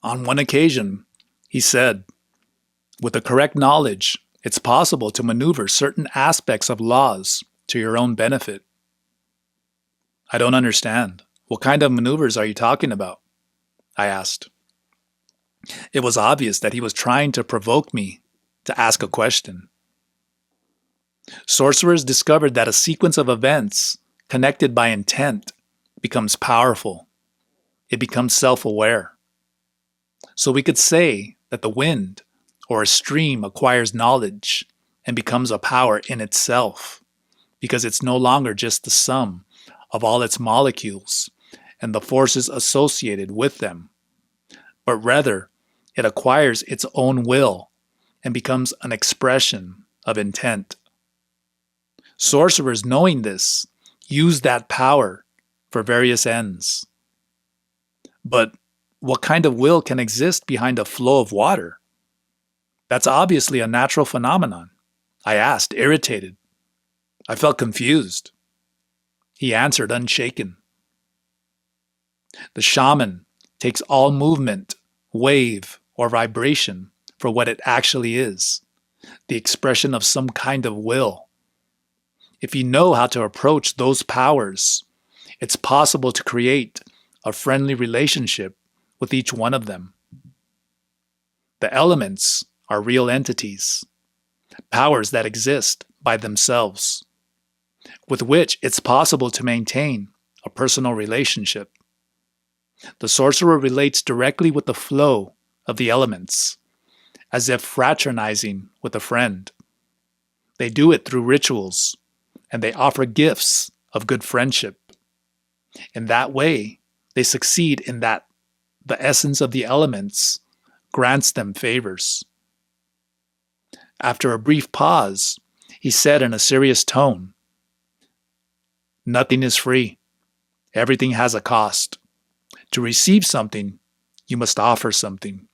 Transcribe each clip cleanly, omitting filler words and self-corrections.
On one occasion, he said, with the correct knowledge, it's possible to maneuver certain aspects of laws to your own benefit. I don't understand. What kind of maneuvers are you talking about? I asked. It was obvious that he was trying to provoke me to ask a question. Sorcerers discovered that a sequence of events connected by intent becomes powerful. It becomes self-aware. So we could say that the wind or a stream acquires knowledge and becomes a power in itself, because it's no longer just the sum of all its molecules and the forces associated with them, but rather it acquires its own will and becomes an expression of intent. Sorcerers, knowing this, use that power for various ends. But what kind of will can exist behind a flow of water? That's obviously a natural phenomenon, I asked, irritated. I felt confused. He answered, unshaken. The shaman takes all movement, wave, or vibration for what it actually is, the expression of some kind of will. If you know how to approach those powers, it's possible to create a friendly relationship with each one of them. The elements are real entities, powers that exist by themselves, with which it's possible to maintain a personal relationship. The sorcerer relates directly with the flow of the elements, as if fraternizing with a friend. They do it through rituals, and they offer gifts of good friendship. In that way, they succeed in that the essence of the elements grants them favors. After a brief pause, he said in a serious tone, "Nothing is free. Everything has a cost. To receive something, you must offer something."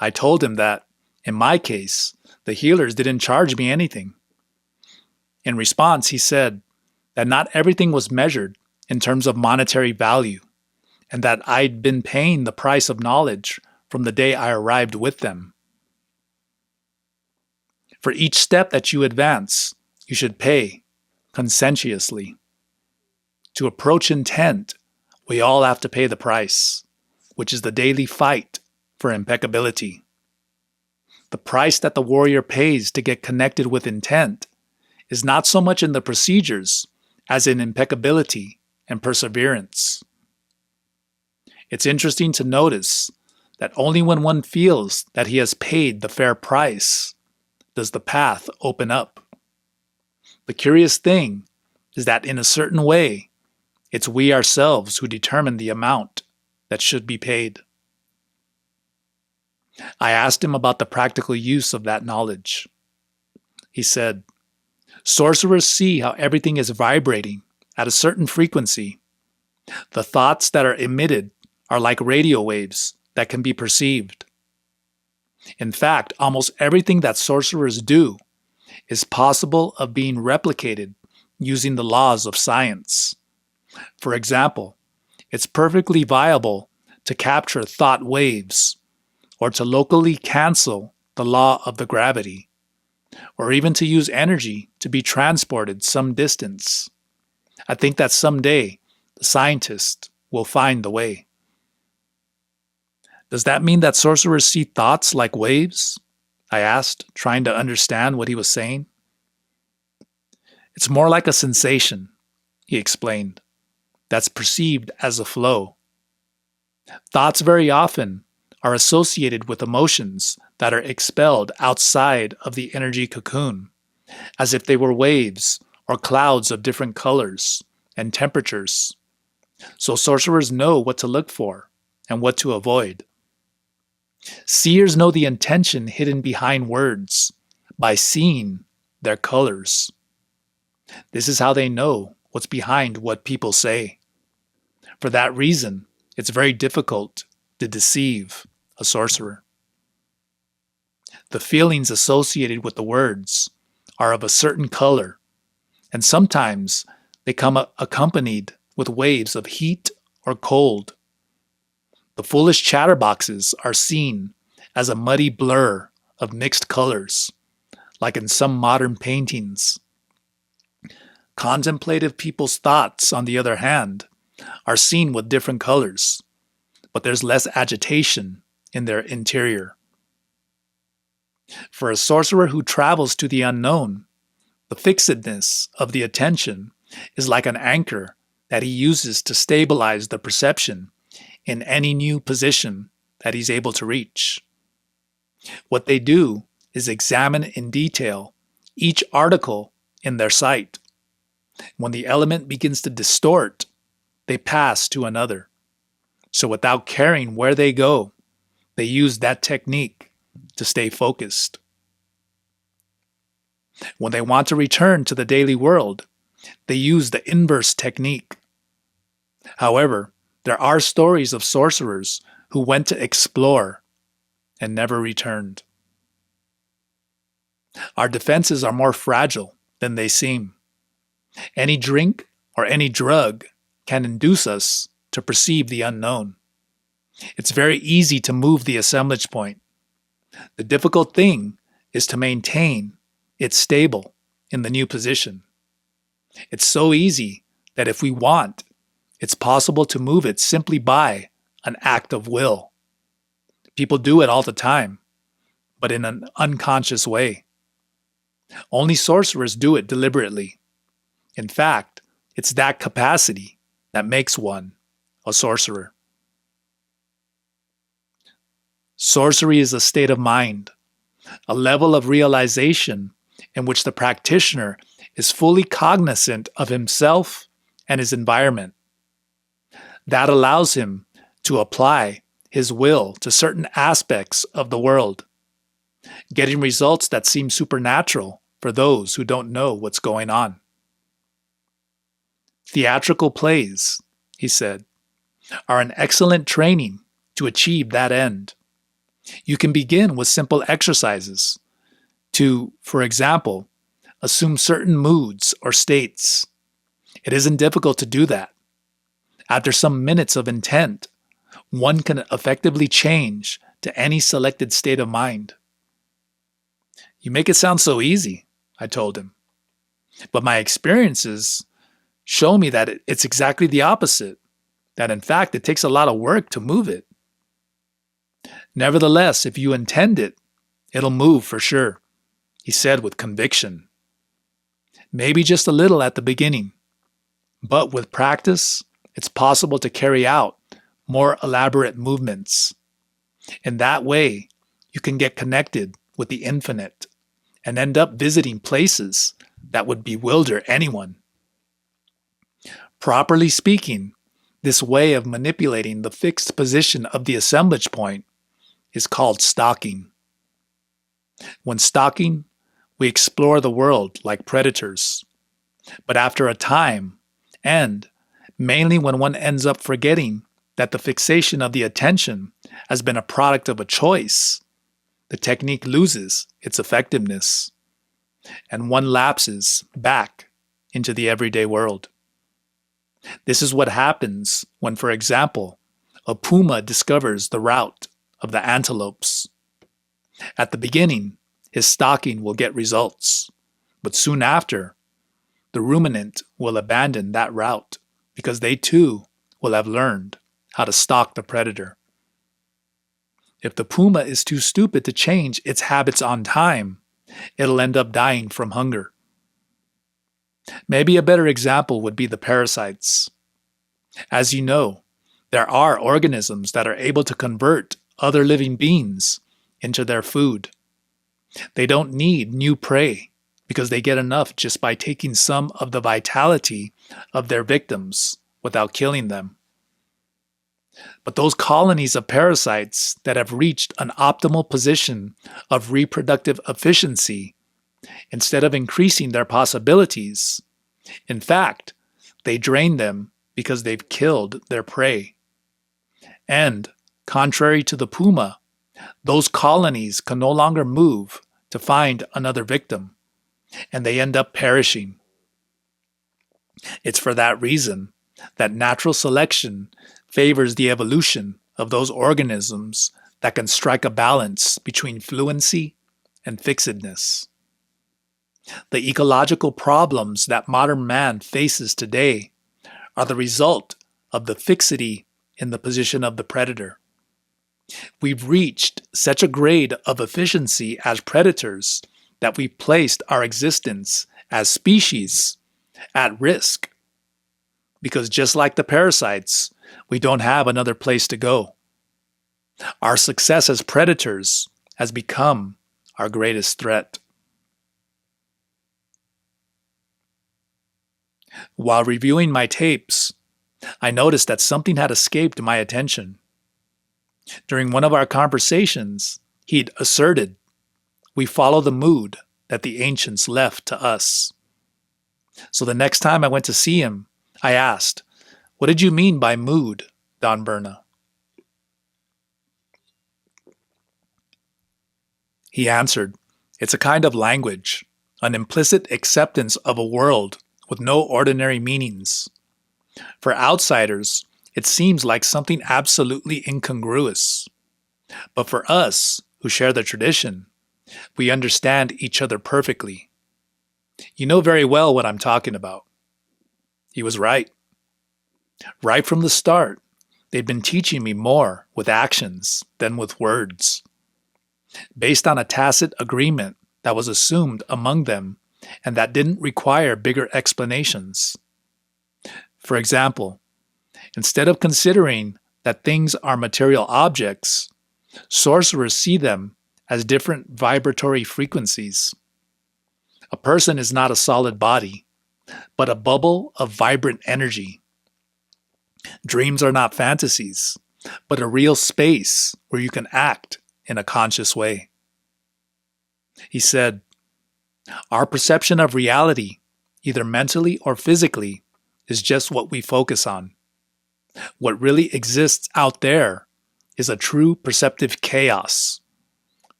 I told him that, in my case, the healers didn't charge me anything. In response, he said that not everything was measured in terms of monetary value, and that I'd been paying the price of knowledge from the day I arrived with them. For each step that you advance, you should pay conscientiously. To approach intent, we all have to pay the price, which is the daily fight for impeccability. The price that the warrior pays to get connected with intent is not so much in the procedures as in impeccability and perseverance. It's interesting to notice that only when one feels that he has paid the fair price does the path open up. The curious thing is that in a certain way, it's we ourselves who determine the amount that should be paid. I asked him about the practical use of that knowledge. He said, "Sorcerers see how everything is vibrating at a certain frequency. The thoughts that are emitted are like radio waves that can be perceived. In fact, almost everything that sorcerers do is possible of being replicated using the laws of science. For example, it's perfectly viable to capture thought waves, or to locally cancel the law of the gravity, or even to use energy to be transported some distance. I think that someday the scientist will find the way." "Does that mean that sorcerers see thoughts like waves?" I asked, trying to understand what he was saying. "It's more like a sensation," he explained, "that's perceived as a flow. Thoughts very often are associated with emotions that are expelled outside of the energy cocoon, as if they were waves or clouds of different colors and temperatures. So sorcerers know what to look for and what to avoid. Seers know the intention hidden behind words by seeing their colors. This is how they know what's behind what people say. For that reason, it's very difficult to deceive a sorcerer. The feelings associated with the words are of a certain color, and sometimes they come accompanied with waves of heat or cold. The foolish chatterboxes are seen as a muddy blur of mixed colors, like in some modern paintings. Contemplative people's thoughts, on the other hand, are seen with different colors, but there's less agitation in their interior. For a sorcerer who travels to the unknown, the fixedness of the attention is like an anchor that he uses to stabilize the perception in any new position that he's able to reach. What they do is examine in detail each article in their sight. When the element begins to distort, they pass to another. So without caring where they go, they use that technique to stay focused. When they want to return to the daily world, they use the inverse technique. However, there are stories of sorcerers who went to explore and never returned. Our defenses are more fragile than they seem. Any drink or any drug can induce us to perceive the unknown. It's very easy to move the assemblage point. The difficult thing is to maintain it stable in the new position. It's so easy that if we want, it's possible to move it simply by an act of will. People do it all the time, but in an unconscious way. Only sorcerers do it deliberately. In fact, it's that capacity that makes one a sorcerer. Sorcery is a state of mind, a level of realization in which the practitioner is fully cognizant of himself and his environment. That allows him to apply his will to certain aspects of the world, getting results that seem supernatural for those who don't know what's going on. Theatrical plays, he said, are an excellent training to achieve that end. You can begin with simple exercises to, for example, assume certain moods or states. It isn't difficult to do that. After some minutes of intent, one can effectively change to any selected state of mind. You make it sound so easy, I told him. But my experiences show me that it's exactly the opposite, that in fact it takes a lot of work to move it. Nevertheless, if you intend it, it'll move for sure, he said with conviction. Maybe just a little at the beginning, but with practice, it's possible to carry out more elaborate movements. In that way, you can get connected with the infinite and end up visiting places that would bewilder anyone. Properly speaking, this way of manipulating the fixed position of the assemblage point is called stalking. When stalking, we explore the world like predators. But after a time, and mainly when one ends up forgetting that the fixation of the attention has been a product of a choice, the technique loses its effectiveness, and one lapses back into the everyday world. This is what happens when, for example, a puma discovers the route of the antelopes. At the beginning, his stalking will get results, but soon after, the ruminant will abandon that route because they too will have learned how to stalk the predator. If the puma is too stupid to change its habits on time, it'll end up dying from hunger. Maybe a better example would be the parasites. As you know, there are organisms that are able to convert other living beings into their food. They don't need new prey because they get enough just by taking some of the vitality of their victims without killing them. But those colonies of parasites that have reached an optimal position of reproductive efficiency, instead of increasing their possibilities, in fact, they drain them because they've killed their prey. And, contrary to the puma, those colonies can no longer move to find another victim, and they end up perishing. It's for that reason that natural selection favors the evolution of those organisms that can strike a balance between fluency and fixedness. The ecological problems that modern man faces today are the result of the fixity in the position of the predator. We've reached such a grade of efficiency as predators that we've placed our existence as species at risk. Because just like the parasites, we don't have another place to go. Our success as predators has become our greatest threat. While reviewing my tapes, I noticed that something had escaped my attention. During one of our conversations, he'd asserted, "We follow the mood that the ancients left to us." So the next time I went to see him, I asked, "What did you mean by mood, Don Berna?" He answered, "It's a kind of language, an implicit acceptance of a world with no ordinary meanings. For outsiders, it seems like something absolutely incongruous. But for us, who share the tradition, we understand each other perfectly. You know very well what I'm talking about." He was right. Right from the start, they'd been teaching me more with actions than with words. Based on a tacit agreement that was assumed among them and that didn't require bigger explanations. For example, instead of considering that things are material objects, sorcerers see them as different vibratory frequencies. A person is not a solid body, but a bubble of vibrant energy. Dreams are not fantasies, but a real space where you can act in a conscious way. He said, "Our perception of reality, either mentally or physically, is just what we focus on. What really exists out there is a true perceptive chaos,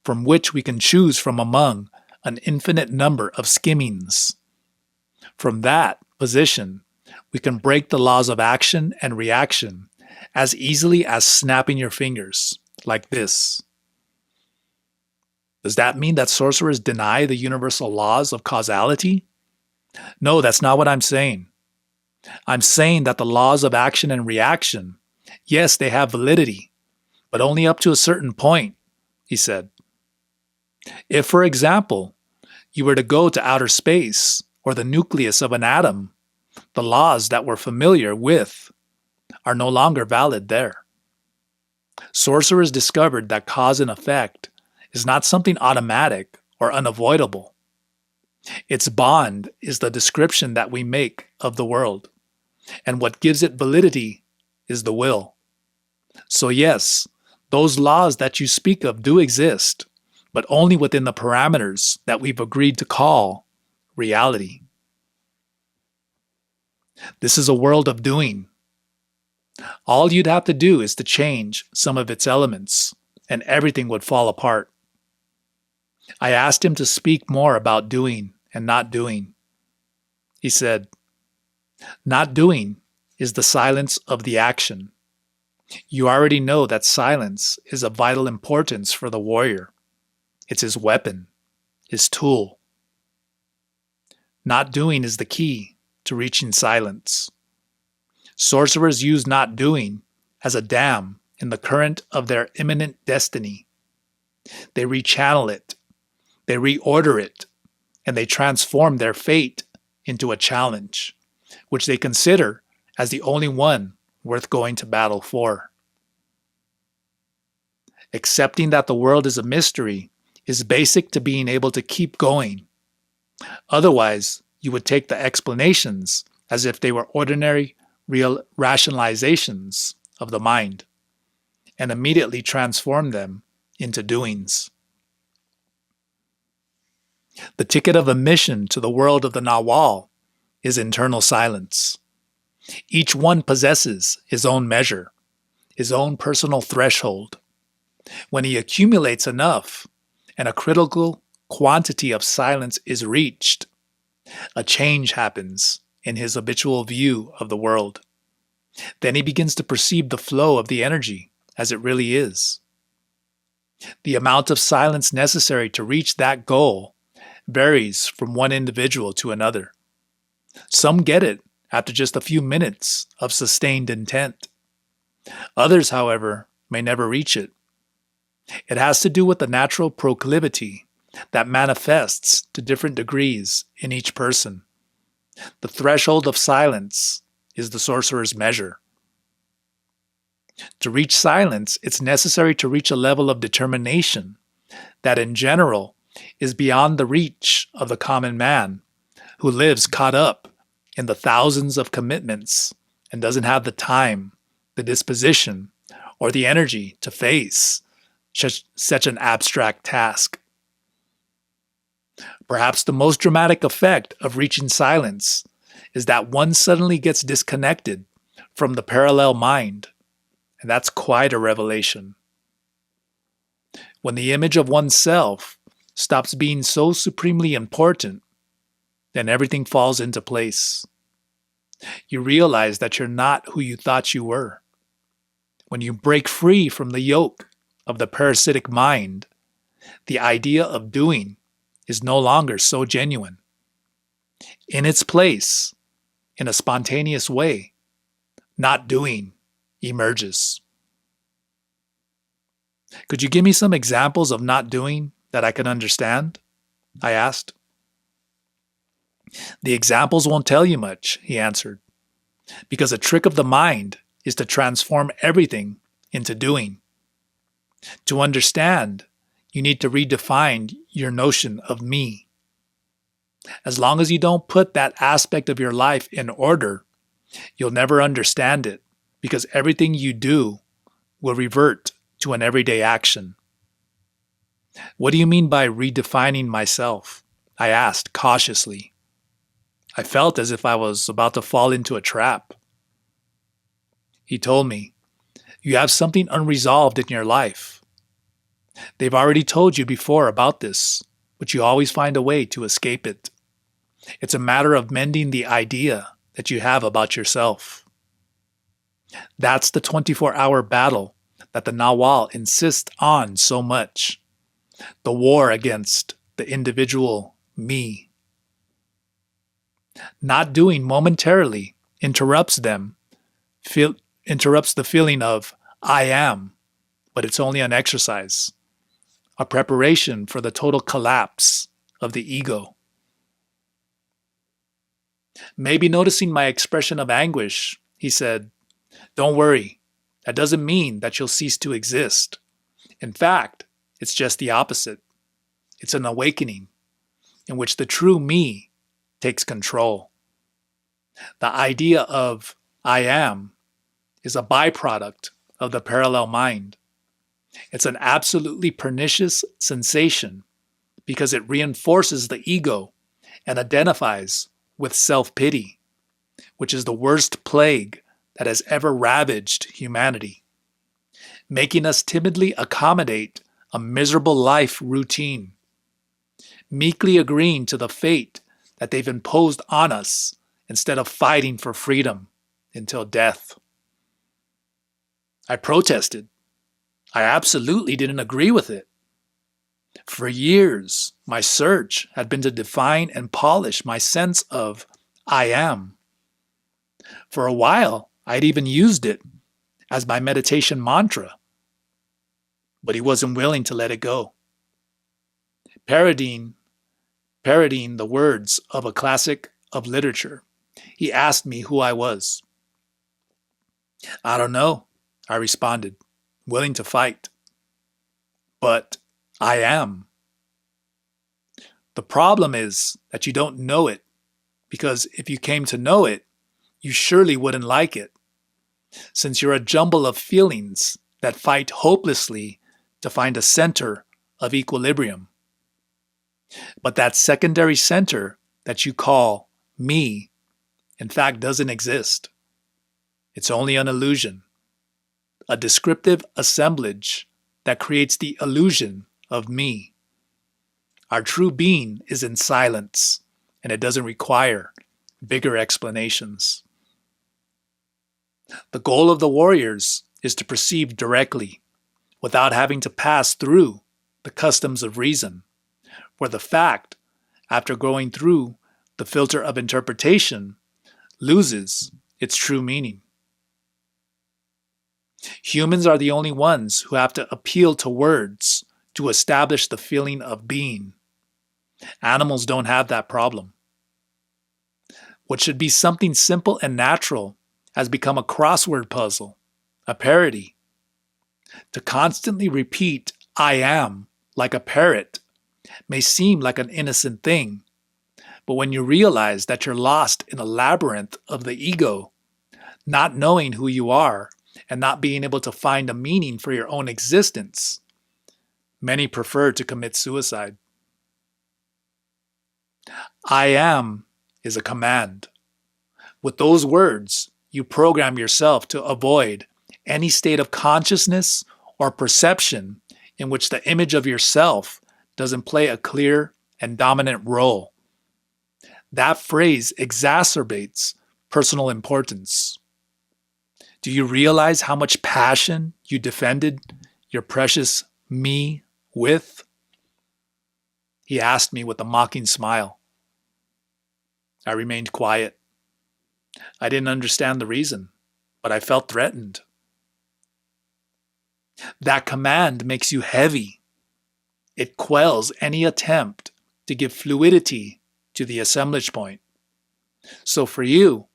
from which we can choose from among an infinite number of skimmings. From that position, we can break the laws of action and reaction as easily as snapping your fingers, like this." Does that mean that sorcerers deny the universal laws of causality? No, that's not what I'm saying. I'm saying that the laws of action and reaction, yes, they have validity, but only up to a certain point, he said. If, for example, you were to go to outer space or the nucleus of an atom, the laws that we're familiar with are no longer valid there. Sorcerers discovered that cause and effect is not something automatic or unavoidable. Its bond is the description that we make of the world, and what gives it validity is the will. So yes, those laws that you speak of do exist, but only within the parameters that we've agreed to call reality. This is a world of doing. All you'd have to do is to change some of its elements, and everything would fall apart. I asked him to speak more about doing and not doing. He said, "Not doing is the silence of the action. You already know that silence is of vital importance for the warrior. It's his weapon, his tool. Not doing is the key to reaching silence. Sorcerers use not doing as a dam in the current of their imminent destiny. They rechannel it, they reorder it, and they transform their fate into a challenge, which they consider as the only one worth going to battle for. Accepting that the world is a mystery is basic to being able to keep going. Otherwise, you would take the explanations as if they were ordinary, real rationalizations of the mind, and immediately transform them into doings. The ticket of admission to the world of the Nawal is internal silence. Each one possesses his own measure, his own personal threshold. When he accumulates enough, and a critical quantity of silence is reached, a change happens in his habitual view of the world. Then he begins to perceive the flow of the energy as it really is. The amount of silence necessary to reach that goal varies from one individual to another. Some get it after just a few minutes of sustained intent. Others, however, may never reach it. It has to do with the natural proclivity that manifests to different degrees in each person. The threshold of silence is the sorcerer's measure. To reach silence, it's necessary to reach a level of determination that in general is beyond the reach of the common man who lives caught up in the thousands of commitments and doesn't have the time, the disposition, or the energy to face such an abstract task. Perhaps the most dramatic effect of reaching silence is that one suddenly gets disconnected from the parallel mind, and that's quite a revelation. When the image of oneself stops being so supremely important, then everything falls into place. You realize that you're not who you thought you were. When you break free from the yoke of the parasitic mind, the idea of doing is no longer so genuine. In its place, in a spontaneous way, not doing emerges. Could you give me some examples of not doing that I can understand? I asked. The examples won't tell you much, he answered, because a trick of the mind is to transform everything into doing. To understand, you need to redefine your notion of me. As long as you don't put that aspect of your life in order, you'll never understand it, because everything you do will revert to an everyday action. What do you mean by redefining myself? I asked cautiously. I felt as if I was about to fall into a trap. He told me, "You have something unresolved in your life. They've already told you before about this, but you always find a way to escape it. It's a matter of mending the idea that you have about yourself." That's the 24-hour battle that the Nawal insists on so much. The war against the individual me. Not doing momentarily interrupts the feeling of I am, but it's only an exercise, a preparation for the total collapse of the ego. Maybe noticing my expression of anguish, he said, "Don't worry, that doesn't mean that you'll cease to exist. In fact, it's just the opposite. It's an awakening in which the true me takes control. The idea of I am is a byproduct of the parallel mind. It's an absolutely pernicious sensation because it reinforces the ego and identifies with self-pity, which is the worst plague that has ever ravaged humanity, making us timidly accommodate a miserable life routine, meekly agreeing to the fate that they've imposed on us instead of fighting for freedom until death." I protested. I absolutely didn't agree with it. For years, my search had been to define and polish my sense of I am. For a while, I'd even used it as my meditation mantra, but he wasn't willing to let it go. Parodying the words of a classic of literature, he asked me who I was. "I don't know," I responded, willing to fight. "But I am." "The problem is that you don't know it, because if you came to know it, you surely wouldn't like it, since you're a jumble of feelings that fight hopelessly to find a center of equilibrium. But that secondary center that you call me, in fact, doesn't exist. It's only an illusion, a descriptive assemblage that creates the illusion of me. Our true being is in silence, and it doesn't require bigger explanations. The goal of the warriors is to perceive directly without having to pass through the customs of reason, where the fact, after going through the filter of interpretation, loses its true meaning. Humans are the only ones who have to appeal to words to establish the feeling of being. Animals don't have that problem. What should be something simple and natural has become a crossword puzzle, a parody. To constantly repeat, "I am," like a parrot, may seem like an innocent thing, but when you realize that you're lost in a labyrinth of the ego, not knowing who you are and not being able to find a meaning for your own existence, many prefer to commit suicide. I am is a command. With those words, you program yourself to avoid any state of consciousness or perception in which the image of yourself doesn't play a clear and dominant role. That phrase exacerbates personal importance. Do you realize how much passion you defended your precious me with? He asked me with a mocking smile. I remained quiet. I didn't understand the reason, but I felt threatened. That command makes you heavy. It quells any attempt to give fluidity to the assemblage point. So for you,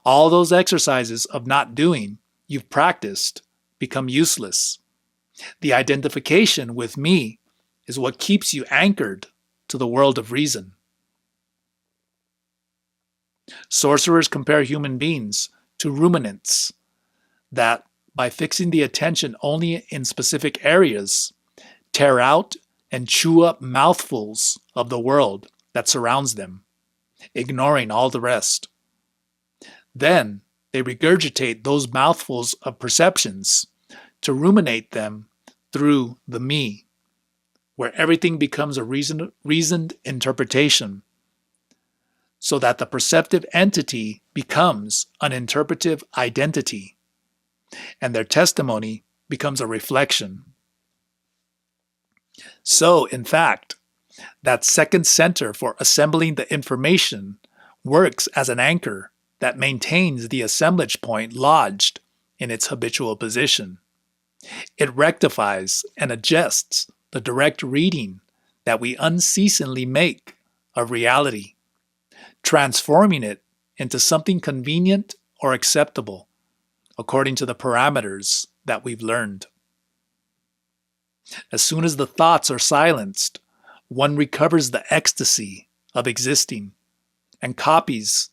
all those exercises of not doing you've practiced become useless. The identification with me is what keeps you anchored to the world of reason. Sorcerers compare human beings to ruminants that, by fixing the attention only in specific areas, tear out and chew up mouthfuls of the world that surrounds them, ignoring all the rest. Then they regurgitate those mouthfuls of perceptions to ruminate them through the me, where everything becomes a reasoned interpretation, so that the perceptive entity becomes an interpretive identity, and their testimony becomes a reflection. So, in fact, that second center for assembling the information works as an anchor that maintains the assemblage point lodged in its habitual position. It rectifies and adjusts the direct reading that we unceasingly make of reality, transforming it into something convenient or acceptable according to the parameters that we've learned. As soon as the thoughts are silenced, one recovers the ecstasy of existing, and copies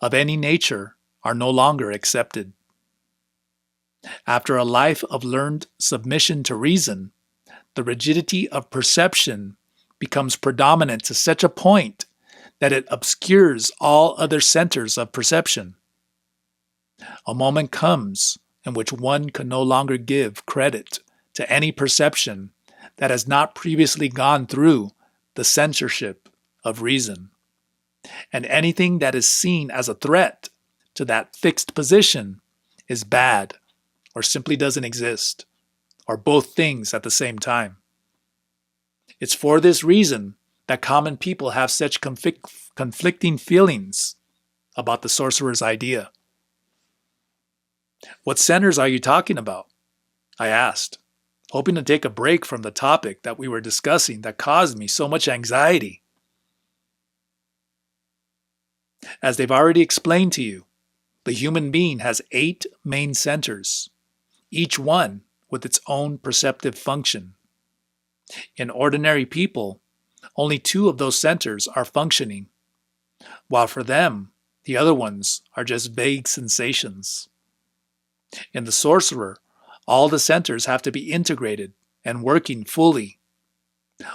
of any nature are no longer accepted. After a life of learned submission to reason, the rigidity of perception becomes predominant to such a point that it obscures all other centers of perception. A moment comes in which one can no longer give credit to any perception that has not previously gone through the censorship of reason. And anything that is seen as a threat to that fixed position is bad, or simply doesn't exist, or both things at the same time. It's for this reason that common people have such conflicting feelings about the sorcerer's idea. What centers are you talking about? I asked, hoping to take a break from the topic that we were discussing that caused me so much anxiety. As they've already explained to you, the human being has 8 main centers, each one with its own perceptive function. In ordinary people, only 2 of those centers are functioning, while for them, the other ones are just vague sensations. In the sorcerer, all the centers have to be integrated and working fully.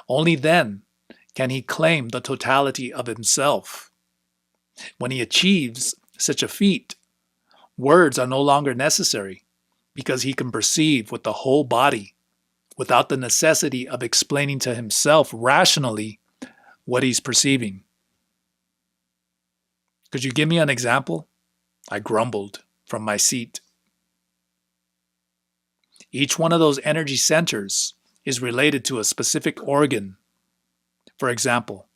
Only then can he claim the totality of himself. When he achieves such a feat, words are no longer necessary because he can perceive with the whole body without the necessity of explaining to himself rationally what he's perceiving. Could you give me an example? I grumbled from my seat. Each one of those energy centers is related to a specific organ. For example,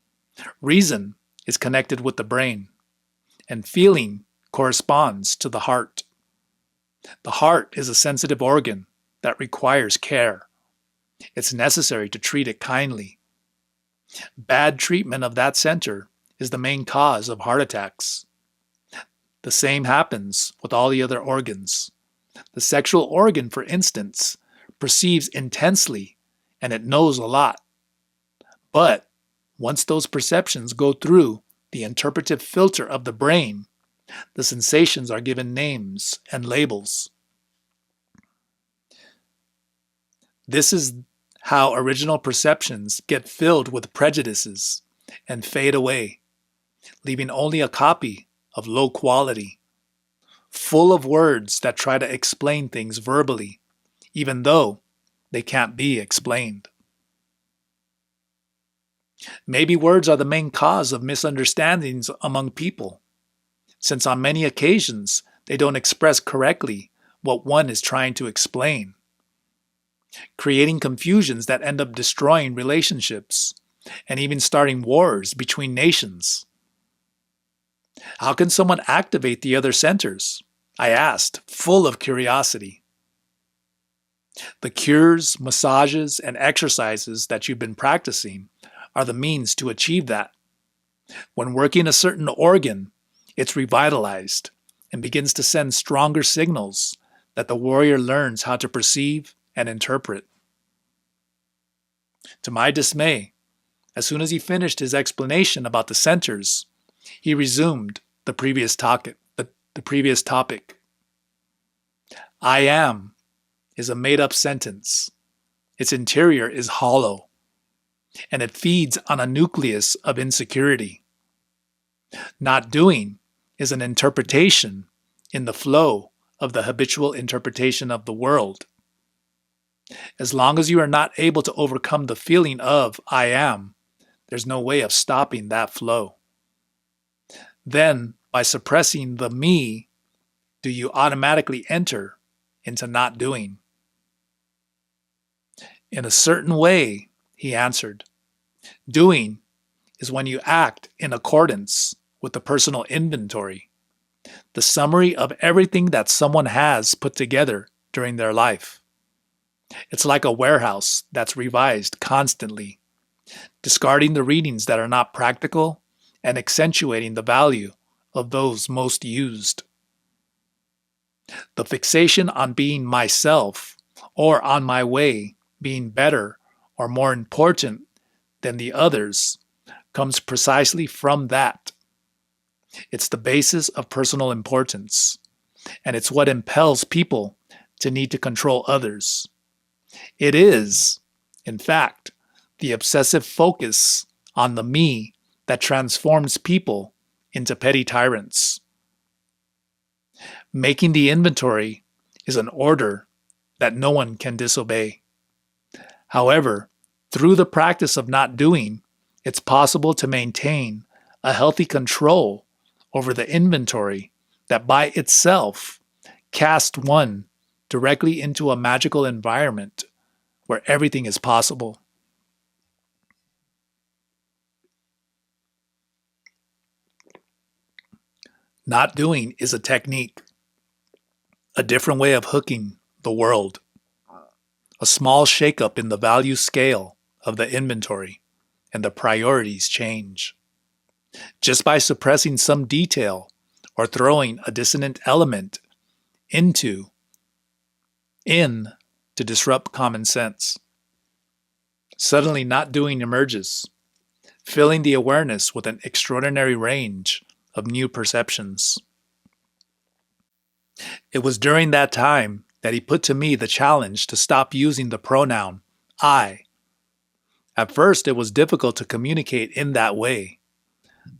reason is connected with the brain, and feeling corresponds to the heart. The heart is a sensitive organ that requires care. It's necessary to treat it kindly. Bad treatment of that center is the main cause of heart attacks. The same happens with all the other organs. The sexual organ, for instance, perceives intensely and it knows a lot. But once those perceptions go through the interpretive filter of the brain, the sensations are given names and labels. This is how original perceptions get filled with prejudices and fade away, leaving only a copy of low quality, full of words that try to explain things verbally, even though they can't be explained. Maybe words are the main cause of misunderstandings among people, since on many occasions they don't express correctly what one is trying to explain, creating confusions that end up destroying relationships and even starting wars between nations. How can someone activate the other centers? I asked, full of curiosity. The cures, massages, and exercises that you've been practicing are the means to achieve that. When working a certain organ, it's revitalized and begins to send stronger signals that the warrior learns how to perceive and interpret. To my dismay, as soon as he finished his explanation about the centers, he resumed the previous topic. I am is a made-up sentence. Its interior is hollow, and it feeds on a nucleus of insecurity. Not doing is an interpretation in the flow of the habitual interpretation of the world. As long as you are not able to overcome the feeling of I am, there's no way of stopping that flow. Then, by suppressing the me, do you automatically enter into not doing. In a certain way, he answered, doing is when you act in accordance with the personal inventory, the summary of everything that someone has put together during their life. It's like a warehouse that's revised constantly, discarding the readings that are not practical and accentuating the value of those most used. The fixation on being myself or on my way being better or more important than the others comes precisely from that. It's the basis of personal importance, and it's what impels people to need to control others. It is, in fact, the obsessive focus on the me that transforms people into petty tyrants. Making the inventory is an order that no one can disobey. However, through the practice of not doing, it's possible to maintain a healthy control over the inventory that by itself casts one directly into a magical environment where everything is possible. Not doing is a technique, a different way of hooking the world, a small shakeup in the value scale of the inventory, and the priorities change. Just by suppressing some detail or throwing a dissonant element in to disrupt common sense. Suddenly not doing emerges, filling the awareness with an extraordinary range of new perceptions. It was during that time that he put to me the challenge to stop using the pronoun I. At first, it was difficult to communicate in that way,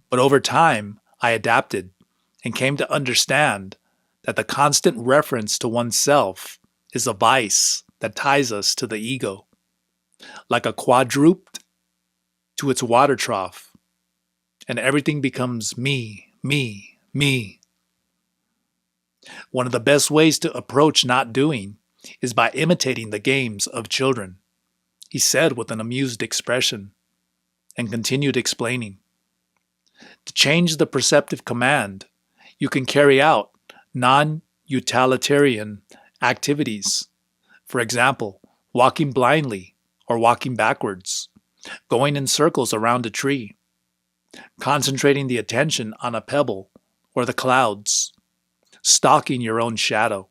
but over time, I adapted and came to understand that the constant reference to oneself is a vice that ties us to the ego, like a quadruped to its water trough, and everything becomes me, me, me. One of the best ways to approach not doing is by imitating the games of children, he said with an amused expression, and continued explaining. To change the perceptive command, you can carry out non-utilitarian activities. For example, walking blindly or walking backwards, going in circles around a tree, concentrating the attention on a pebble or the clouds, stalking your own shadow,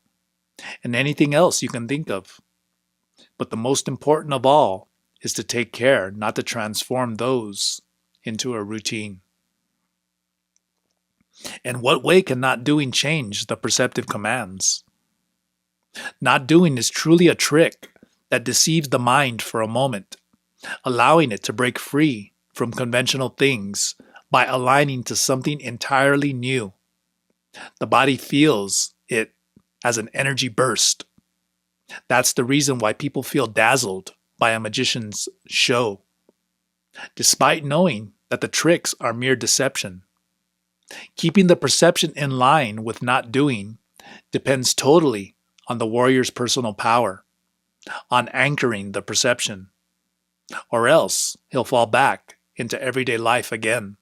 and anything else you can think of. But the most important of all is to take care not to transform those into a routine. In what way can not doing change the perceptive commands? Not doing is truly a trick that deceives the mind for a moment, allowing it to break free from conventional things by aligning to something entirely new. The body feels it as an energy burst. That's the reason why people feel dazzled by a magician's show, despite knowing that the tricks are mere deception. Keeping the perception in line with not doing depends totally on the warrior's personal power, on anchoring the perception, or else he'll fall back into everyday life again.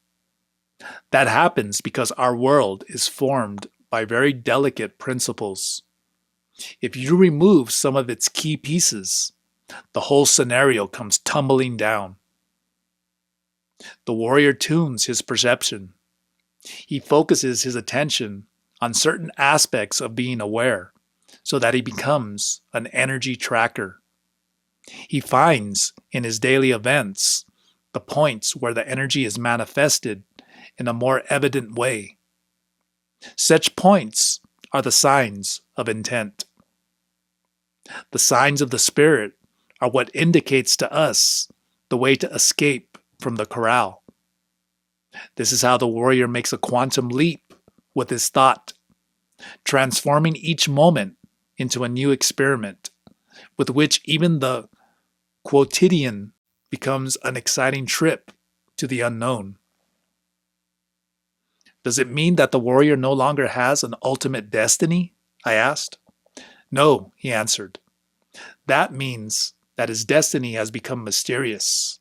That happens because our world is formed by very delicate principles. If you remove some of its key pieces, the whole scenario comes tumbling down. The warrior tunes his perception. He focuses his attention on certain aspects of being aware so that he becomes an energy tracker. He finds in his daily events the points where the energy is manifested in a more evident way. Such points are the signs of intent. The signs of the spirit are what indicates to us the way to escape from the corral. This is how the warrior makes a quantum leap with his thought, transforming each moment into a new experiment, with which even the quotidian becomes an exciting trip to the unknown. Does it mean that the warrior no longer has an ultimate destiny? I asked. No, he answered. That means that his destiny has become mysterious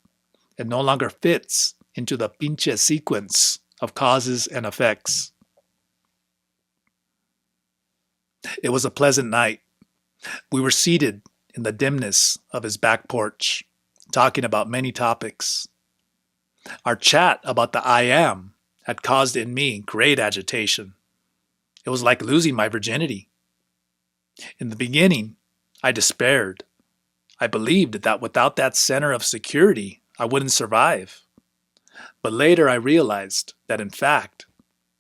and no longer fits into the pinche sequence of causes and effects. It was a pleasant night. We were seated in the dimness of his back porch, talking about many topics. Our chat about the I am had caused in me great agitation. It was like losing my virginity. In the beginning, I despaired. I believed that without that center of security, I wouldn't survive. But later I realized that in fact,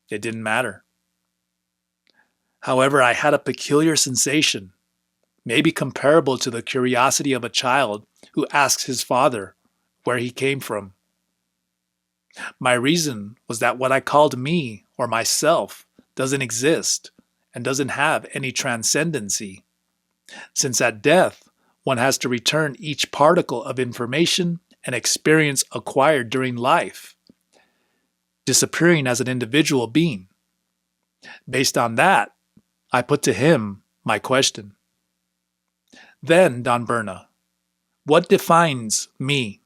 it didn't matter. However, I had a peculiar sensation, maybe comparable to the curiosity of a child who asks his father where he came from. My reason was that what I called me or myself doesn't exist and doesn't have any transcendency, since at death one has to return each particle of information and experience acquired during life, disappearing as an individual being. Based on that, I put to him my question. Then, Don Berna, what defines me?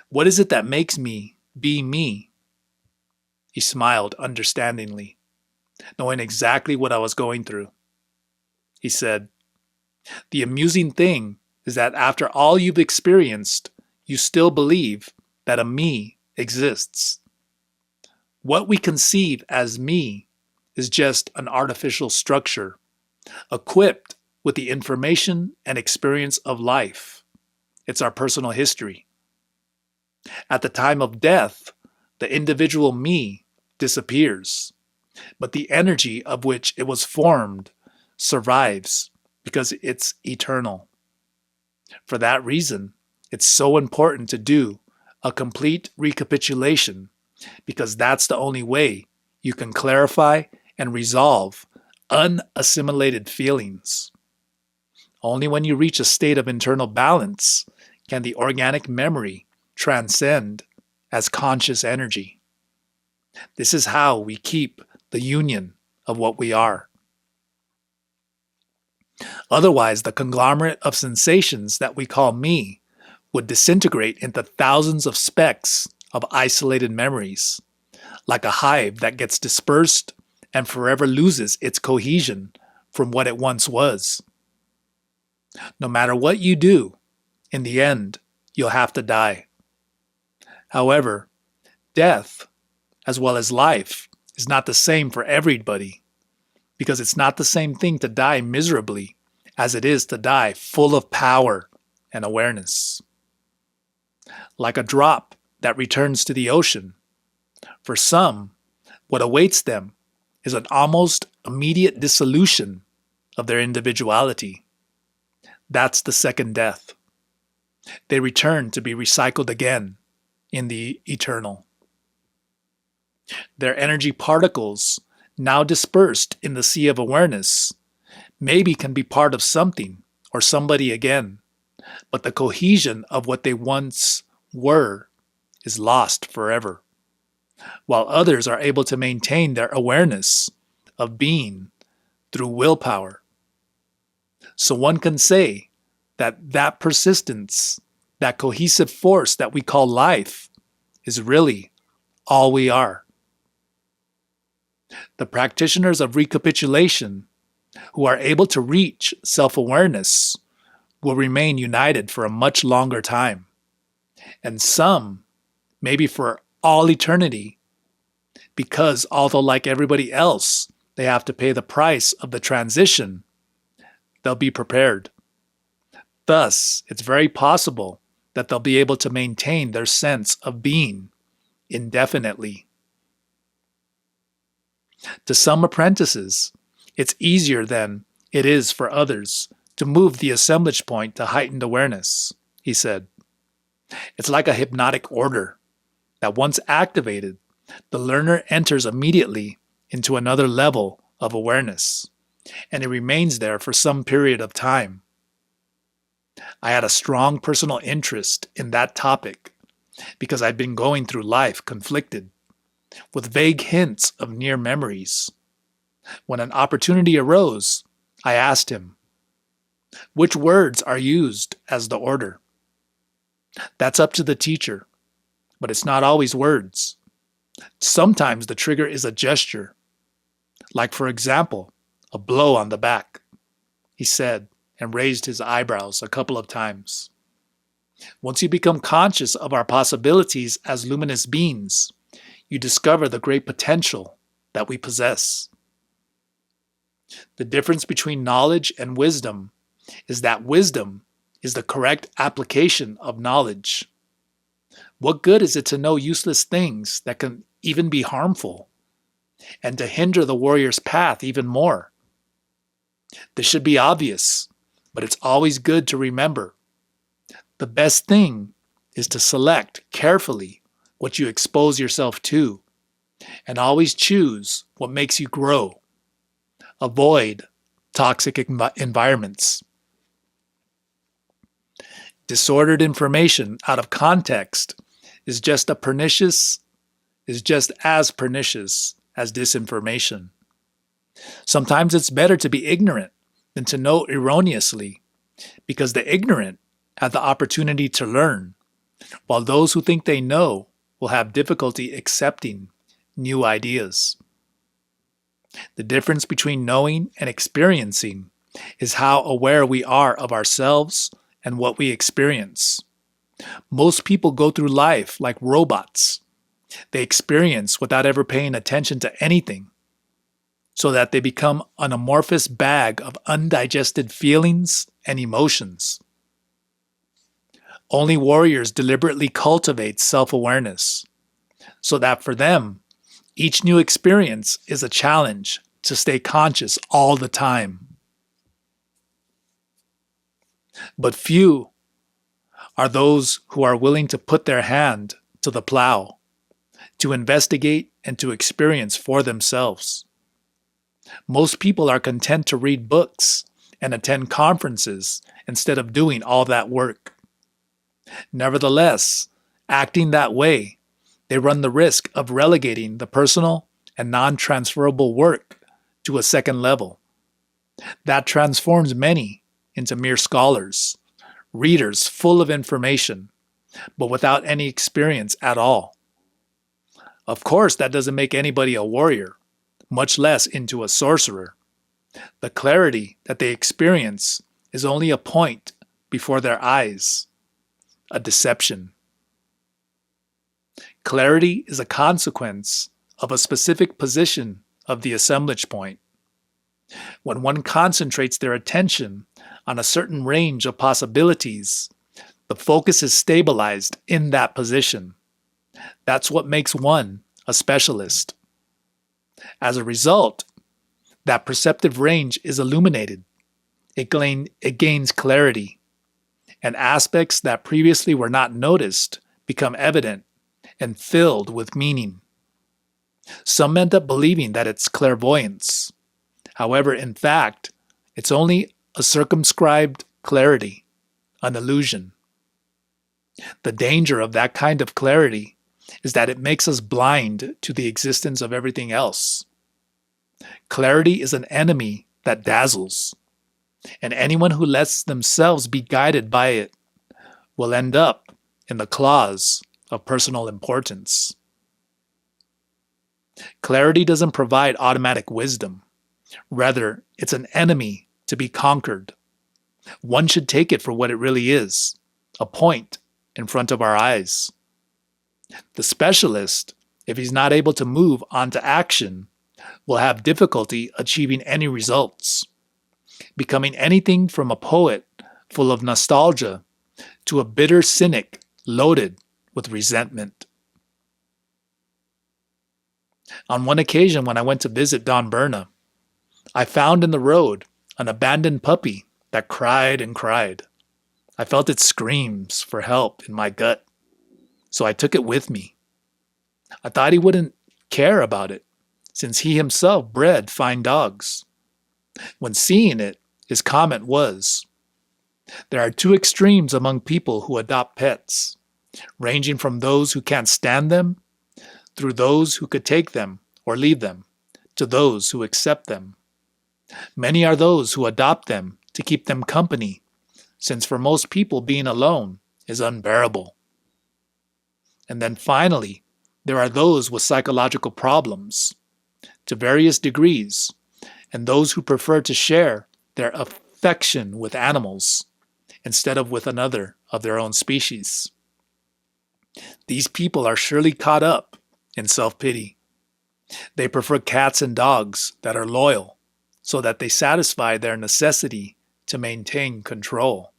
What is it that makes me be me? He smiled understandingly, knowing exactly what I was going through. He said, the amusing thing is that after all you've experienced, you still believe that a me exists. What we conceive as me is just an artificial structure, equipped with the information and experience of life. It's our personal history. At the time of death, the individual me disappears, but the energy of which it was formed survives because it's eternal. For that reason, it's so important to do a complete recapitulation, because that's the only way you can clarify and resolve unassimilated feelings. Only when you reach a state of internal balance can the organic memory transcend as conscious energy. This is how we keep the union of what we are. Otherwise, the conglomerate of sensations that we call me would disintegrate into thousands of specks of isolated memories, like a hive that gets dispersed and forever loses its cohesion from what it once was. No matter what you do, in the end, you'll have to die. However, death, as well as life, is not the same for everybody, because it's not the same thing to die miserably as it is to die full of power and awareness. Like a drop that returns to the ocean, for some, what awaits them is an almost immediate dissolution of their individuality. That's the second death. They return to be recycled again in the eternal. Their energy particles, now dispersed in the sea of awareness, maybe can be part of something or somebody again, but the cohesion of what they once were is lost forever, while others are able to maintain their awareness of being through willpower. So one can say that persistence, that cohesive force that we call life, is really all we are. The practitioners of recapitulation who are able to reach self-awareness will remain united for a much longer time, and some maybe for all eternity, because although like everybody else, they have to pay the price of the transition, they'll be prepared. Thus, it's very possible that they'll be able to maintain their sense of being indefinitely. To some apprentices, it's easier than it is for others to move the assemblage point to heightened awareness, he said. It's like a hypnotic order that once activated, the learner enters immediately into another level of awareness, and it remains there for some period of time. I had a strong personal interest in that topic because I'd been going through life conflicted, with vague hints of near memories. When an opportunity arose, I asked him, "Which words are used as the order?" That's up to the teacher, but it's not always words. Sometimes the trigger is a gesture, like for example, a blow on the back, he said, and raised his eyebrows a couple of times. Once you become conscious of our possibilities as luminous beings, you discover the great potential that we possess. The difference between knowledge and wisdom is that wisdom is the correct application of knowledge. What good is it to know useless things that can even be harmful, and to hinder the warrior's path even more? This should be obvious, but it's always good to remember. The best thing is to select carefully what you expose yourself to, and always choose what makes you grow. Avoid toxic environments. Disordered information out of context is just as pernicious as disinformation. Sometimes it's better to be ignorant than to know erroneously, because the ignorant have the opportunity to learn, while those who think they know will have difficulty accepting new ideas. The difference between knowing and experiencing is how aware we are of ourselves and what we experience. Most people go through life like robots. They experience without ever paying attention to anything, so that they become an amorphous bag of undigested feelings and emotions. Only warriors deliberately cultivate self-awareness, so that for them, each new experience is a challenge to stay conscious all the time. But few are those who are willing to put their hand to the plow, to investigate and to experience for themselves. Most people are content to read books and attend conferences instead of doing all that work. Nevertheless, acting that way, they run the risk of relegating the personal and non-transferable work to a second level. That transforms many into mere scholars, readers full of information, but without any experience at all. Of course, that doesn't make anybody a warrior, much less into a sorcerer. The clarity that they experience is only a point before their eyes, a deception. Clarity is a consequence of a specific position of the assemblage point. When one concentrates their attention on a certain range of possibilities, the focus is stabilized in that position. That's what makes one a specialist. As a result, that perceptive range is illuminated. It gains clarity, and aspects that previously were not noticed become evident and filled with meaning. Some end up believing that it's clairvoyance. However, in fact, it's only a circumscribed clarity, an illusion. The danger of that kind of clarity is that it makes us blind to the existence of everything else. Clarity is an enemy that dazzles, and anyone who lets themselves be guided by it will end up in the claws of personal importance. Clarity doesn't provide automatic wisdom. Rather, it's an enemy to be conquered. One should take it for what it really is, a point in front of our eyes. The specialist, if he's not able to move on to action, will have difficulty achieving any results, becoming anything from a poet full of nostalgia to a bitter cynic loaded with resentment. On one occasion when I went to visit Don Berna, I found in the road an abandoned puppy that cried and cried. I felt its screams for help in my gut, so I took it with me. I thought he wouldn't care about it, since he himself bred fine dogs. When seeing it, his comment was, "There are two extremes among people who adopt pets, ranging from those who can't stand them, through those who could take them or leave them, to those who accept them. Many are those who adopt them to keep them company, since for most people being alone is unbearable. And then finally, there are those with psychological problems, to various degrees, and those who prefer to share their affection with animals instead of with another of their own species. These people are surely caught up in self-pity. They prefer cats and dogs that are loyal, so that they satisfy their necessity to maintain control.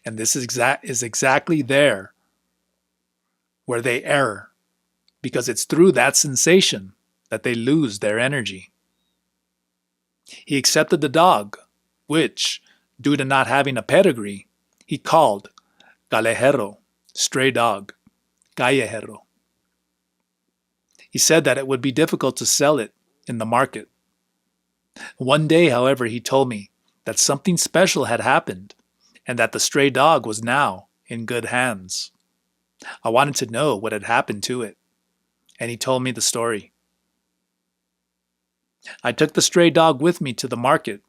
And this is exactly there where they err, because it's through that sensation that they lose their energy. He accepted the dog, which, due to not having a pedigree, he called callejero, stray dog, callejero. He said that it would be difficult to sell it in the market. One day, however, he told me that something special had happened and that the stray dog was now in good hands. I wanted to know what had happened to it, and he told me the story. I took the stray dog with me to the market.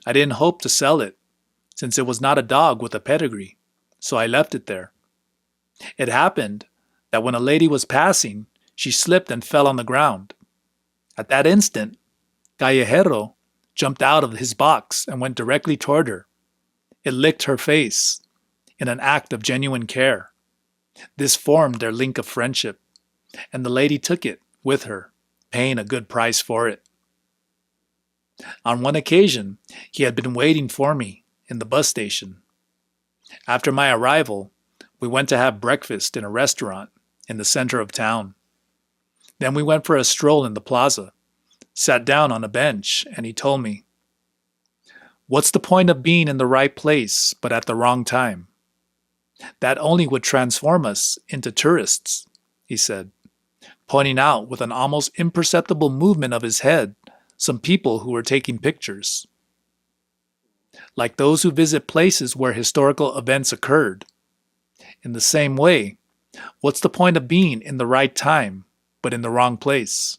I didn't hope to sell it, since it was not a dog with a pedigree, so I left it there. It happened that when a lady was passing, she slipped and fell on the ground. At that instant, Callejero jumped out of his box and went directly toward her. It licked her face in an act of genuine care. This formed their link of friendship, and the lady took it with her, paying a good price for it. On one occasion, he had been waiting for me in the bus station. After my arrival, we went to have breakfast in a restaurant in the center of town. Then we went for a stroll in the plaza, sat down on a bench, and he told me, "What's the point of being in the right place but at the wrong time? That only would transform us into tourists," he said, pointing out with an almost imperceptible movement of his head some people who were taking pictures. Like those who visit places where historical events occurred. In the same way, what's the point of being in the right time but in the wrong place?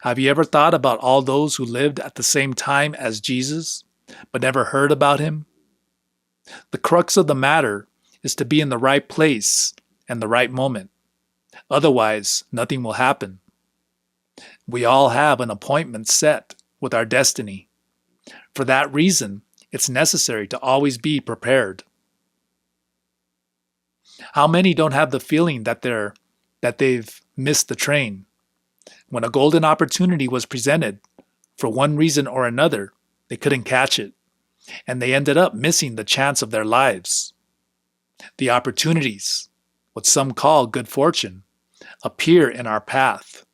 Have you ever thought about all those who lived at the same time as Jesus, but never heard about him? The crux of the matter is to be in the right place and the right moment. Otherwise, nothing will happen. We all have an appointment set with our destiny. For that reason, it's necessary to always be prepared. How many don't have the feeling that they've missed the train? When a golden opportunity was presented, for one reason or another, they couldn't catch it, and they ended up missing the chance of their lives. The opportunities, what some call good fortune, appear in our path,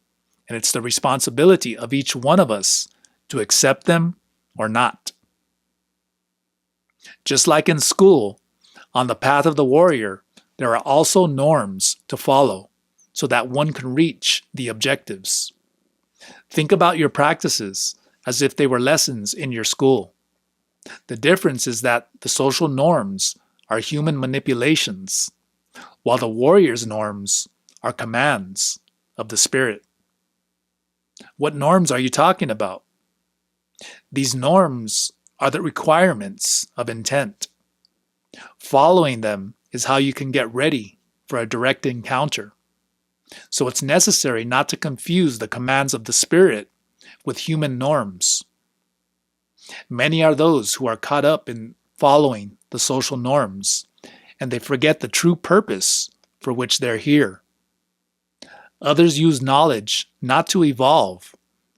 and it's the responsibility of each one of us to accept them or not. Just like in school, on the path of the warrior, there are also norms to follow so that one can reach the objectives. Think about your practices as if they were lessons in your school. The difference is that the social norms are human manipulations, while the warrior's norms are commands of the spirit. What norms are you talking about? These norms are the requirements of intent. Following them is how you can get ready for a direct encounter. So it's necessary not to confuse the commands of the spirit with human norms. Many are those who are caught up in following the social norms, and they forget the true purpose for which they're here. Others use knowledge not to evolve,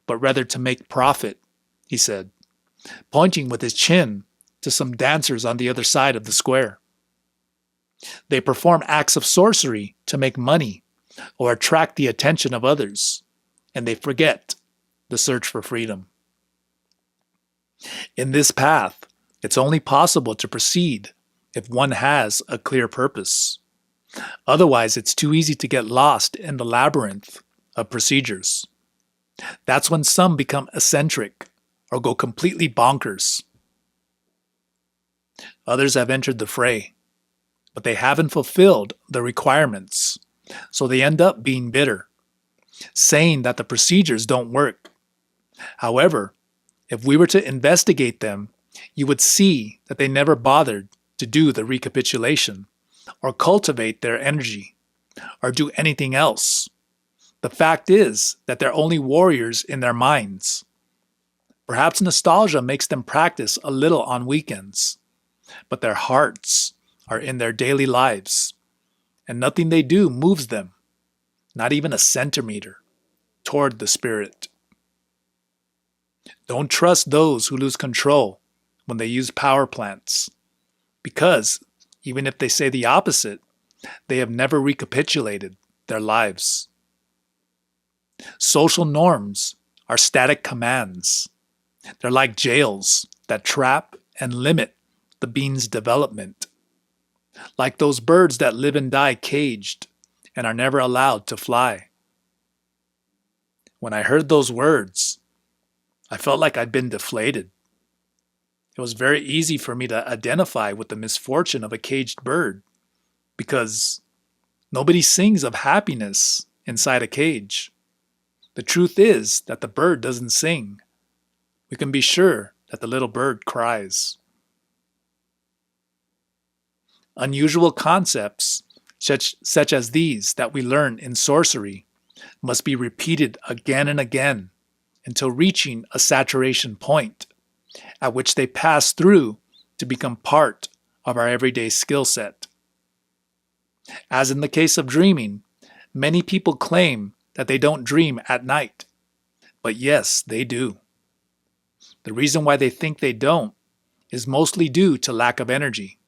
but rather to make profit, he said, pointing with his chin to some dancers on the other side of the square. They perform acts of sorcery to make money or attract the attention of others, and they forget the search for freedom. In this path, it's only possible to proceed if one has a clear purpose. Otherwise, it's too easy to get lost in the labyrinth of procedures. That's when some become eccentric or go completely bonkers. Others have entered the fray, but they haven't fulfilled the requirements, so they end up being bitter, saying that the procedures don't work. However, if we were to investigate them, you would see that they never bothered to do the recapitulation, or cultivate their energy, or do anything else. The fact is that they're only warriors in their minds. Perhaps nostalgia makes them practice a little on weekends, but their hearts are in their daily lives, and nothing they do moves them, not even a centimeter, toward the spirit. Don't trust those who lose control when they use power plants, because even if they say the opposite, they have never recapitulated their lives. Social norms are static commands. They're like jails that trap and limit the being's development, like those birds that live and die caged and are never allowed to fly. When I heard those words, I felt like I'd been deflated. It was very easy for me to identify with the misfortune of a caged bird, because nobody sings of happiness inside a cage. The truth is that the bird doesn't sing. We can be sure that the little bird cries. Unusual concepts, such as these that we learn in sorcery, must be repeated again and again until reaching a saturation point, at which they pass through to become part of our everyday skill set. As in the case of dreaming, many people claim that they don't dream at night, but yes, they do. The reason why they think they don't is mostly due to lack of energy.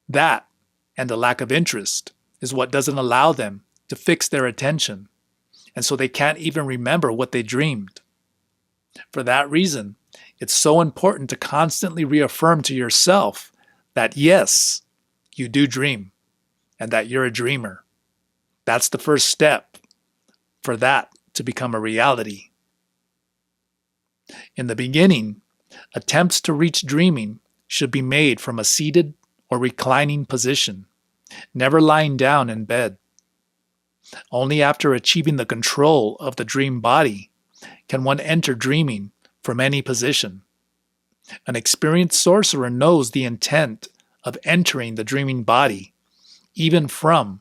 That, and a lack of interest, is what doesn't allow them to fix their attention, and so they can't even remember what they dreamed. For that reason, it's so important to constantly reaffirm to yourself that yes, you do dream, and that you're a dreamer. That's the first step for that to become a reality. In the beginning, attempts to reach dreaming should be made from a seated or reclining position, never lying down in bed. Only after achieving the control of the dream body can one enter dreaming from any position. An experienced sorcerer knows the intent of entering the dreaming body, even from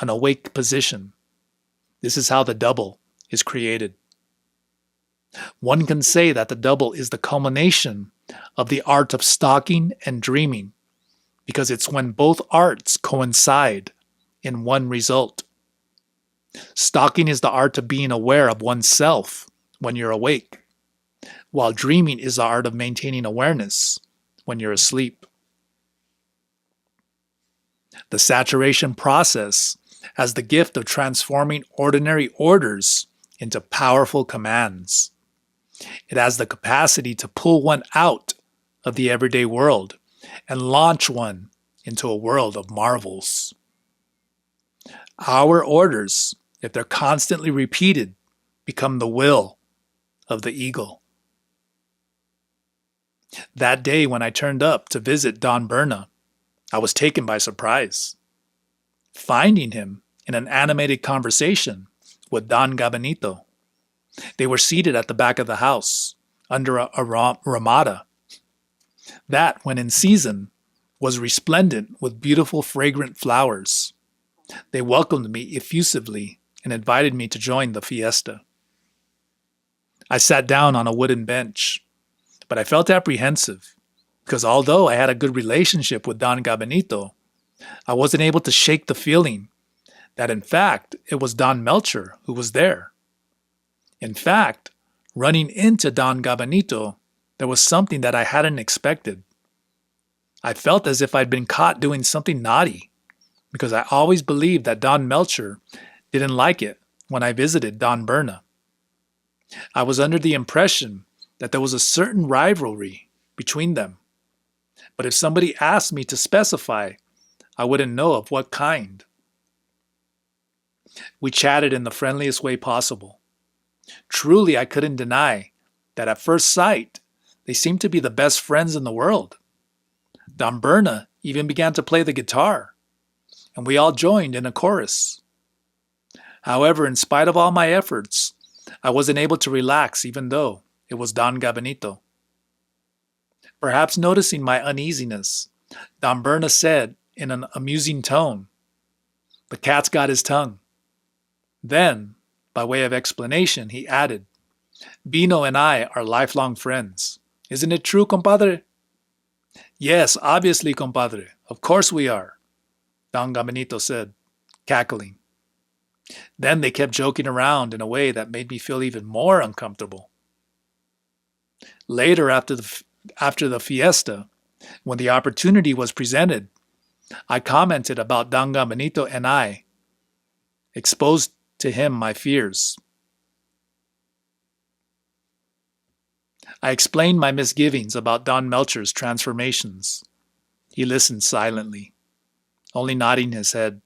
an awake position. This is how the double is created. One can say that the double is the culmination of the art of stalking and dreaming, because it's when both arts coincide in one result. Stalking is the art of being aware of oneself when you're awake, while dreaming is the art of maintaining awareness when you're asleep. The saturation process has the gift of transforming ordinary orders into powerful commands. It has the capacity to pull one out of the everyday world and launch one into a world of marvels. Our orders, if they're constantly repeated, become the will of the eagle. That day when I turned up to visit Don Berna, I was taken by surprise, finding him in an animated conversation with Don Gabanito. They were seated at the back of the house, under a ramada that, when in season, was resplendent with beautiful fragrant flowers. They welcomed me effusively and invited me to join the fiesta. I sat down on a wooden bench, but I felt apprehensive because although I had a good relationship with Don Gabanito, I wasn't able to shake the feeling that in fact it was Don Melcher who was there. In fact, running into Don Gabanito, there was something that I hadn't expected. I felt as if I'd been caught doing something naughty, because I always believed that Don Melcher didn't like it when I visited Don Berna. I was under the impression that there was a certain rivalry between them, but if somebody asked me to specify, I wouldn't know of what kind. We chatted in the friendliest way possible. Truly, I couldn't deny that at first sight, they seemed to be the best friends in the world. Don Berna even began to play the guitar, and we all joined in a chorus. However, in spite of all my efforts, I wasn't able to relax even though it was Don Gabanito. Perhaps noticing my uneasiness, Don Berna said in an amusing tone, "The cat's got his tongue." Then, by way of explanation, he added, "Bino and I are lifelong friends. Isn't it true, compadre?" "Yes, obviously, compadre. Of course we are," Don Gabanito said, cackling. Then they kept joking around in a way that made me feel even more uncomfortable. Later, after the fiesta, when the opportunity was presented, I commented about Don Gabanito and I, exposed to him my fears. I explained my misgivings about Don Melcher's transformations. He listened silently, only nodding his head.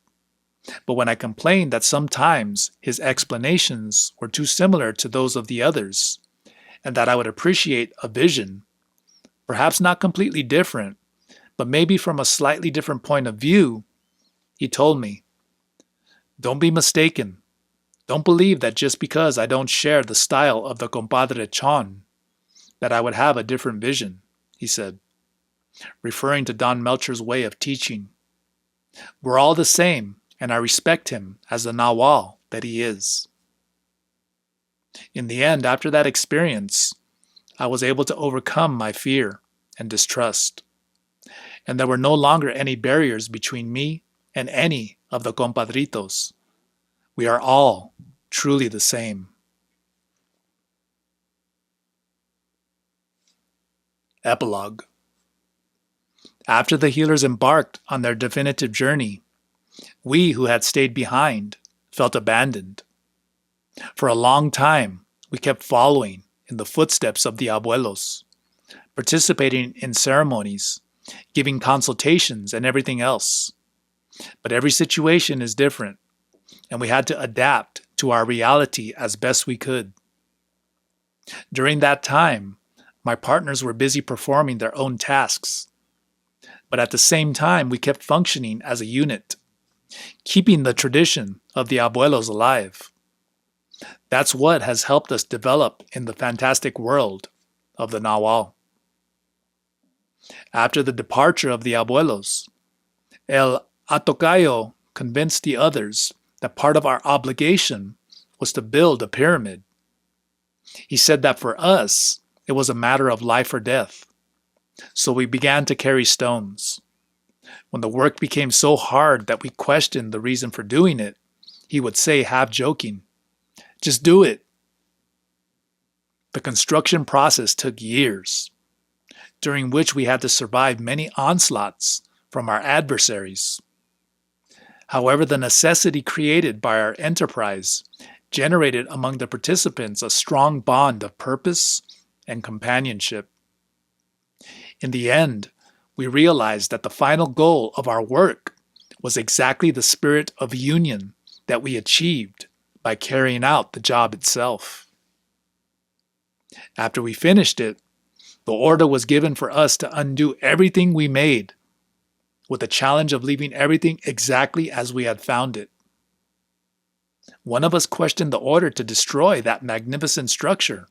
But when I complained that sometimes his explanations were too similar to those of the others, and that I would appreciate a vision, perhaps not completely different, but maybe from a slightly different point of view, he told me, "Don't be mistaken. Don't believe that just because I don't share the style of the compadre Chon, that I would have a different vision," he said, referring to Don Melcher's way of teaching. "We're all the same, and I respect him as the Nahual that he is." In the end, after that experience, I was able to overcome my fear and distrust, and there were no longer any barriers between me and any of the compadritos. We are all truly the same. Epilogue. After the healers embarked on their definitive journey, we who had stayed behind felt abandoned. For a long time, we kept following in the footsteps of the abuelos, participating in ceremonies, giving consultations, and everything else. But every situation is different, and we had to adapt to our reality as best we could. During that time, my partners were busy performing their own tasks, but at the same time, we kept functioning as a unit, keeping the tradition of the abuelos alive. That's what has helped us develop in the fantastic world of the Nahual. After the departure of the abuelos, El Atocayo convinced the others that part of our obligation was to build a pyramid. He said that for us, it was a matter of life or death. So we began to carry stones. When the work became so hard that we questioned the reason for doing it, he would say, half joking, "Just do it." The construction process took years, during which we had to survive many onslaughts from our adversaries. However, the necessity created by our enterprise generated among the participants a strong bond of purpose and companionship. In the end, we realized that the final goal of our work was exactly the spirit of union that we achieved by carrying out the job itself. After we finished it, the order was given for us to undo everything we made, with the challenge of leaving everything exactly as we had found it. One of us questioned the order to destroy that magnificent structure,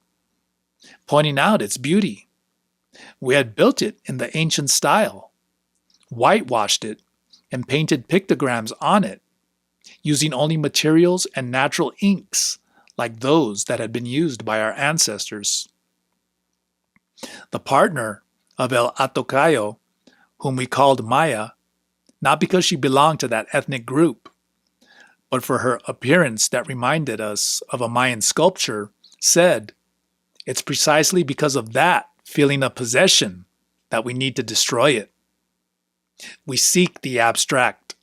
pointing out its beauty. We had built it in the ancient style, whitewashed it, and painted pictograms on it, using only materials and natural inks like those that had been used by our ancestors. The partner of El Atocayo, whom we called Maya, not because she belonged to that ethnic group, but for her appearance that reminded us of a Mayan sculpture, said, "It's precisely because of that feeling of possession that we need to destroy it. We seek the abstract.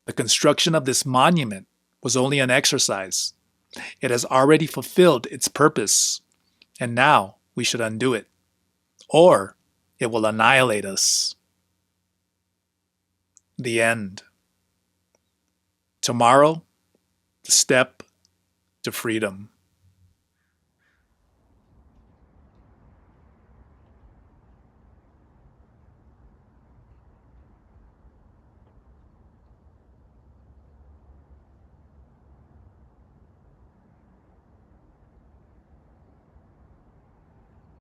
The construction of this monument was only an exercise. It has already fulfilled its purpose, and now we should undo it, or it will annihilate us." The end. Tomorrow, the step to freedom.